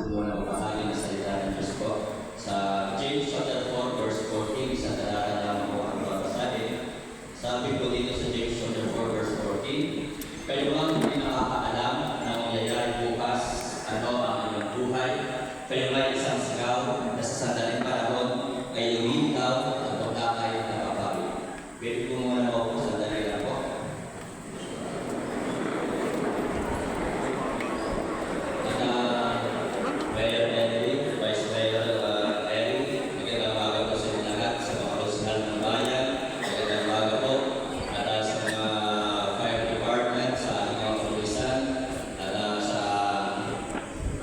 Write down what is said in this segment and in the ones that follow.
muna magbahagi ng salita ng Diyos po. Sa James chapter 4 verse 14, isang talata lamang po ang babasahin. Sabi po dito sa James chapter 4 verse 14, kayo ang hindi nakakaalam na mangyayari bukas ano ang inyong buhay. Kayo ay isang sigaw na sa sandaling panahon ay lumitaw at baka kayo napapawi. Pwede po muna po sandali lang po. Mayor Henry, Vice Mayor Eric, magandang umaga po sa inyo lahat, sa mga kalusugan ng bayan, magandang umaga po, at sa mga fire department, sa ating mga kalusugan, at sa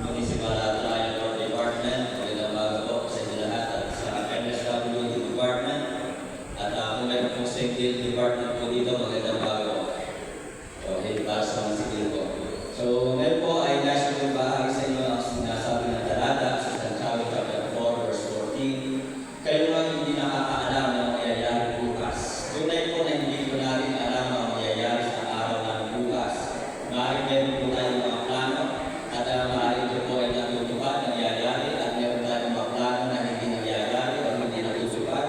municipal transport department, magandang umaga po sa inyo lahat, at sa MSWD department, at kung meron pong civil department po dito, magandang umaga po. Okay, para sa mga civil po. So, ngayon po ay nais kong bahagi sa inyo ang sinasabi ng talata sa Santiago chapter 4 verse 14. Kayo ang hindi nakakaalam ng mangyayari bukas. Tunay po na hindi po natin alam ang mangyayari sa araw ng bukas. Maaaring meron po tayong mga plano at maaaring ito po ay natutupad, nangyayari at meron tayong mga plano na hindi nangyayari o hindi natutupad.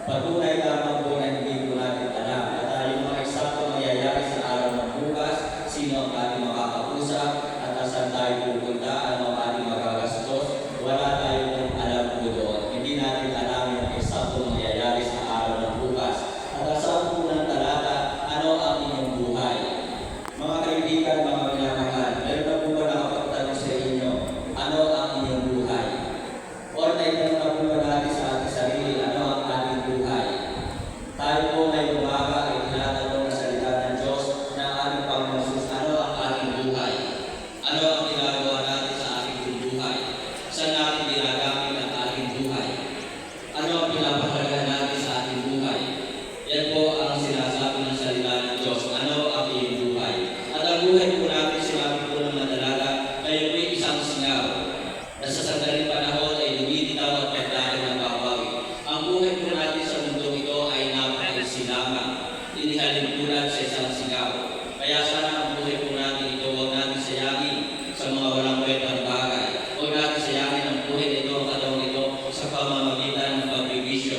Patunay lamang po na hindi po natin alam at yung mga eksakto mangyayari sa araw ng bukas, sino ang ating makakausap at saan tayo pupunta, ano ang ating magagastos, wala tayong alam po doon. Hindi natin alam yung eksakto mangyayari sa araw ng bukas. At sa unang talata, ano ang inyong buhay? Mga kaibigan, mga minamahal, meron na po ba nakapagtanong sa inyo, ano ang inyong buhay? O naitanong na po ba natin sa ating sarili, ano ang ating buhay? Tayo po ngayong umaga ay tinatanong na salita ng Diyos na ating Panginoon Jesus, ano ang ating buhay? Ano ang ginagawa natin sa ating buhay? Saan natin ginagamit ang ating buhay? Ano ang pinapahalaga natin sa ating buhay? Yan po ang sinasabi ng salita ng Diyos. Ano ang iyong buhay? At ang buhay po natin, sinabi po ng madalaga, kayo po isang singaw na sa sandaling panahon ay lumilitaw at pagdaan ng babawi. Ang buhay po natin sa mundo ito ay napakasinama. Inihalin po natin sa isang singaw. Kaya sana ang buhay po natin ito, huwag natin sayangin sa mga walang kwentang bagay. Huwag natin sayangin ang buhay nito, ang katawan ito, sa pamamagitan ng pagbibisyo.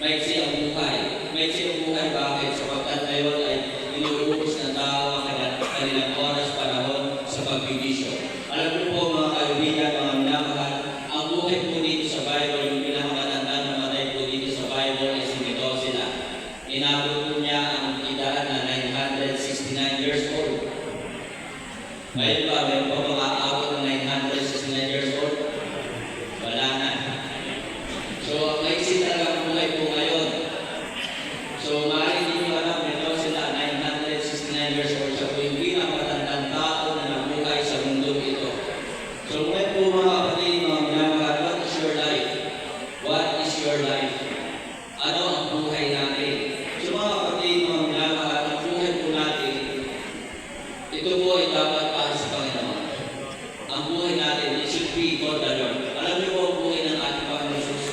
Maiksi ang buhay. Maiksi ang buhay, bakit? Sapagkat ngayon ay inuubos ng tao ang kanilang oras, panahon sa pagbibisyo. Alam niyo po mga kaibigan, mga minamahal, ang buhay po dito sa Bible, yung pinakamatanda na matay po dito sa Bible ay si Methuselah. Inabot po niya ang edad na 969 years old. Ngayon ba, meron po mga aabot ng 969 years old? Wala na. So, maiksi talaga ang buhay po ngayon. So, maaaring hindi nyo alam, Methuselah, 969 years old. Siya po yung pinakamatandang tao na nabuhay sa mundo ito. So, ngayon po mga kapatid, mga minamahal, what is your life? What is your life? Ano ang buhay natin? So, mga kapatid, mga minamahal, ang buhay po natin, ito po ay dapat para sa Panginoon. Ang buhay natin, it should be for the Lord. Alam niyo po ang buhay ng ating Panginoon Jesus.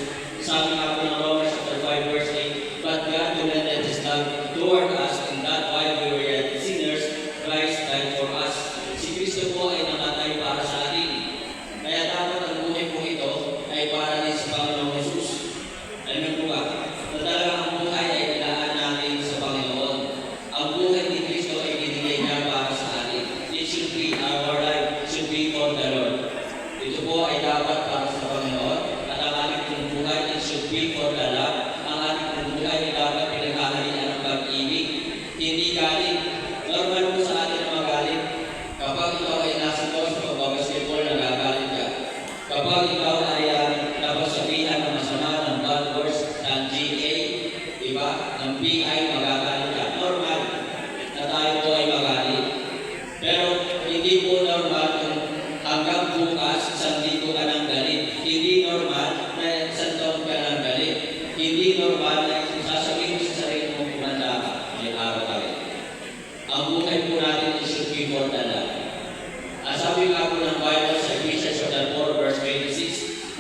Sabi nga po ng Romans chapter 5 verse 8, but God commended His love toward us in that while we were yet sinners, Christ died for us. Si Kristo po ay namatay para sa atin. Kaya dapat ang buhay po ito ay para din sa Panginoong Jesus. Alam niyo po ba? Na talaga ang buhay ay ilaan natin sa Panginoon. Ang buhay ni Kristo ay binigay niya para sa atin. It should be our life, should be for the Lord. Ito po ay dapat para sa Panginoon. At ang ating buhay, it should be for the Lord. Ang ating buhay ay dapat pinaghahalian ng pag-ibig. Hindi galing. Normal po sa atin ang magaling. Kapag ikaw ay nasa course sa pagbabasketball, nagagalit ka. Kapag ikaw ay napasabihan ng masama ng bad words ng GA, diba? Ng PI, magagalit ka. Normal na tayo po ay magalit. Pero hindi po normal kung hanggang bukas, isang linggo ka ng galit. Hindi normal na isang taon ka ng galit. Hindi normal na sasabihin mo sa sarili mo kumanda ka, may araw ka rin. Ang buhay po natin is should be for the Lord. Sabi nga po ng Bible sa Ephesians chapter 4 verse 26,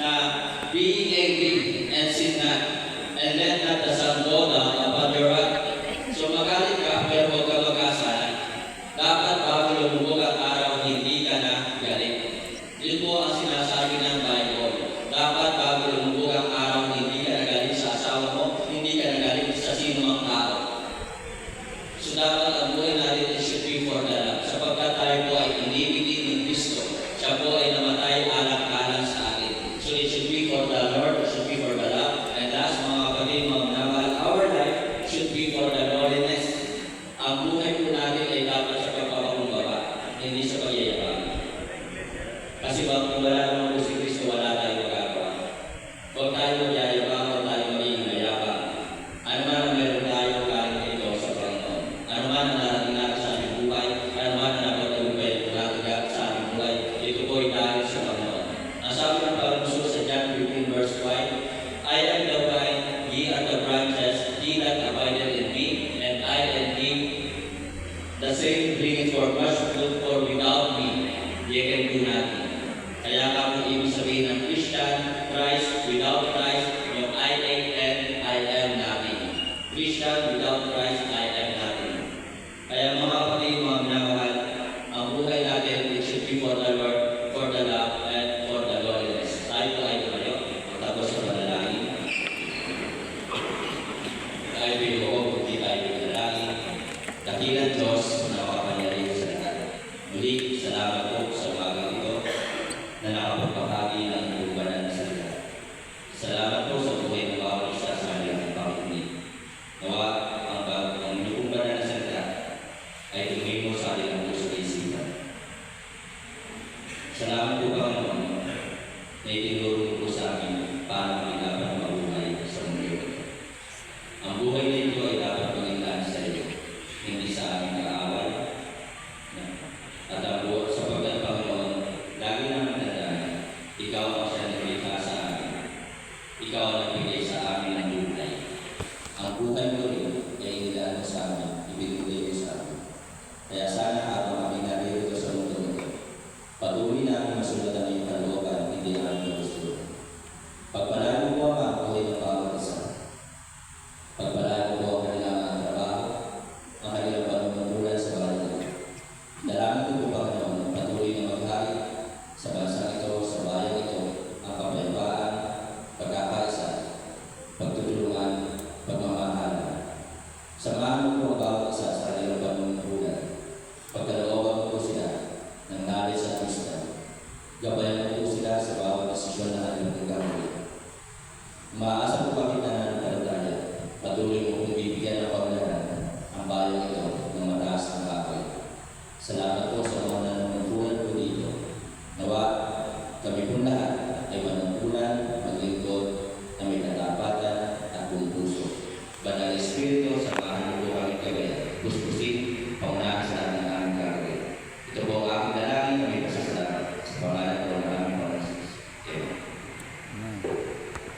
ang sinasabi ng Bible. Dapat bago lumubog ang araw, hindi ka nagalit sa asawa mo, hindi ka nagalit sa sino mang tao. So dapat ang buhay natin is should be for the Lord. Sapagkat tayo po ay inibigin ng Kristo. Siya po ay namatay alang-alang sa atin. So it should be for the Lord, it should be for the love. And last, mga kapatid, mga minamahal, our life should be for the holiness. Ang buhay po natin ay dapat sa pagpapakumbaba, hindi sa pagyayabang. Kasi kung wala naman po si Kristo, wala tayong magagawa. Huwag tayo magyayabang, huwag tayo magiging mayabang. Ano man ang meron tayo galing ito sa Panginoon. Ano man ang narating natin sa ating buhay, ano man ang napatagumpay natin sa ating buhay, ito po ay dahil sa Panginoon. Ang sabi ng Panginoon sa John 15 verse 5, I am the vine, ye are the branches, he that abideth in me, and I in him, the same bringeth forth much fruit, for without me, ye can do nothing. Kaya kung ibig sabihin ng Christian, Christ, without Christ, yung I am nothing. Christian, without Christ, I am nothing. Kaya mga kapatid, mga minamahal, ang buhay natin, it should be for the Lord, for the love, and for the godliness. Tayo po ay tumayo, tapos sa panalangin. Tayo binuo, hindi tayo pinalangin. Dakilan Diyos na makapangyarihan sa lahat. Muli, salamat po sa umagang ito na nakapagpapagi ng iyong banal na salita. Salamat po sa buhay ng bawat isa sa kanilang pakikinig. Nawa ang iyong banal na salita ay tumimo sa kanilang puso at isipan. Salamat po Panginoon na itinuro po sa amin paano kami dapat mabuhay sa mundo. Ang buhay na ito ay dapat maging sa iyo, hindi sa aming kaaway. At ang buhay sapagkat Panginoon, lagi namin tandaan, ikaw ang siya naglikha sa amin. Ikaw ang nagbigay sa amin ng buhay. Ang buhay mo rin ay inilaan mo sa amin, ibinigay mo sa amin. Kaya sana habang kami narito sa mundo ito, patuloy namin masulatan ang iyong kalooban, hindi ang aming gusto. Pagpalain mo po ang buhay ng bawat isa. Pagpalain mo po ang kanilang trabaho, ang kanilang panunungkulan sa bawat ito. Dalangin ko po Panginoon, patuloy na maghari sa bansang ito, sa bayan ito, ang kapayapaan, pagkakaisa, pagtutulungan, pagmamahalan. Samahan mo po ang bawat isa sa kanilang panunungkulan. Pagkalooban mo po sila ng knowledge at wisdom. Gabayan mo po sila sa bawat desisyon na kanilang gagawin. Umaasa po kami na nananampalataya. Patuloy mo kong bibigyan ng paglaran ang bayan ito ng mataas na kapoy. Salamat po sa mga nanunungkulan po dito. Nawa, kami po lahat